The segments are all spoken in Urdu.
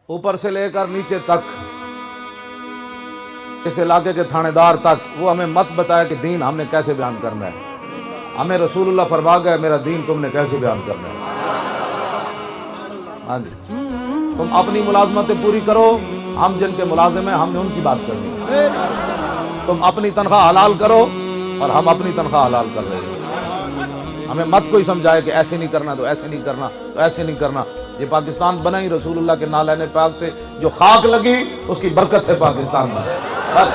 اوپر سے لے کر نیچے تک، اس علاقے کے تھانے دار تک، وہ ہمیں مت بتایا کہ دین ہم نے کیسے بیان کرنا ہے۔ ہمیں رسول اللہ فرما گئے میرا دین تم نے کیسے بیان کرنا ہے۔ ہاں جی، تم اپنی ملازمتیں پوری کرو، ہم جن کے ملازم ہیں ہم نے ان کی بات کرنی ہے۔ تم اپنی تنخواہ حلال کرو اور ہم اپنی تنخواہ حلال کر رہے ہیں۔ ہمیں مت کوئی سمجھائے کہ ایسے نہیں کرنا تو ایسے نہیں کرنا تو ایسے نہیں کرنا۔ یہ پاکستان بنا ہی رسول اللہ کے نالین پاک سے، جو خاک لگی اس کی برکت سے پاکستان بنا۔ بس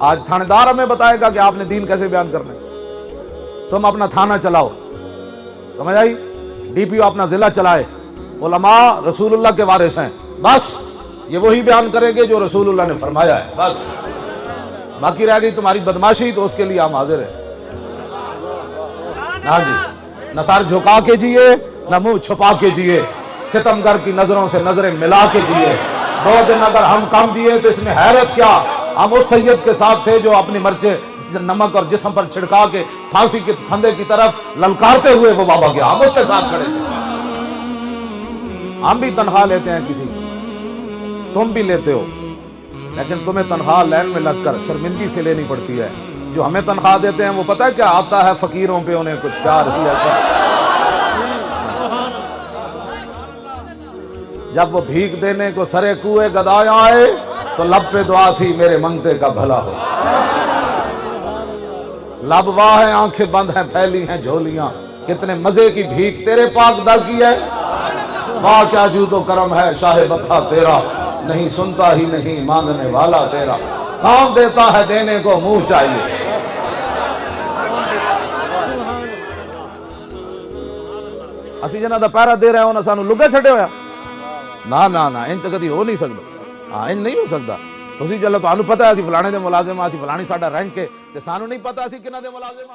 آج تھانے دار ہمیں بتائے گا کہ آپ نے دین کیسے بیان کرنا ہے۔ تم اپنا تھانہ چلاؤ، سمجھ آئی؟ ڈی پی او اپنا ضلع چلائے، علماء رسول اللہ کے وارث ہیں، بس یہ وہی بیان کریں گے جو رسول اللہ نے فرمایا ہے۔ بس باقی رہ گئی تمہاری بدماشی تو اس کے لیے ہم حاضر ہیں۔ ہاں جی، نہ سر جھکا کے جیے نہ منہ چھپا کے جیے، ستمگر کی نظروں سے نظریں ملا کے جیے۔ 2 دن اگر ہم کم دیے تو اس میں حیرت کیا، ہم اس سید کے ساتھ تھے جو اپنی مرچیں نمک اور جسم پر چھڑکا کے پھانسی کے پھندے کی طرف للکارتے ہوئے وہ بابا گیا، ہم اس کے ساتھ کھڑے تھے۔ ہم بھی تنخواہ لیتے ہیں کسی کی، تم بھی لیتے ہو، لیکن تمہیں تنخواہ لین میں لگ کر شرمندگی سے لینی پڑتی ہے۔ جو ہمیں تنخواہ دیتے ہیں وہ پتہ ہے کیا آتا ہے، فقیروں پہ انہیں کچھ پیار ہی ایسا۔ جب وہ بھیک دینے کو سرے کوئے گدایا آئے تو لب پہ دعا تھی میرے منگتے کا بھلا ہو۔ لب واہ ہیں، آنکھیں بند ہیں، پھیلی ہیں جھولیاں، کتنے مزے کی بھیک تیرے پاک در کی ہے۔ واہ کیا جود و کرم ہے شاہ بطا تیرا، نہیں سنتا ہی نہیں مانگنے والا تیرا، کام دیتا ہے دینے کو منہ چاہیے۔ اسی جنہ دا پیرا دے رہے ہونا سانو لگے چھڑے ہویا، نا نا نا ان تو کدی ہو نہیں سکتا۔ ہاں ان نہیں ہو سکتا۔ تو اسی جلو تو آنو پتہ ہے اسی فلانے دے ملازم، اسی فلانی ساڈا رینک ہے، تے سانو نہیں پتہ اسی کنہ دے ملازم۔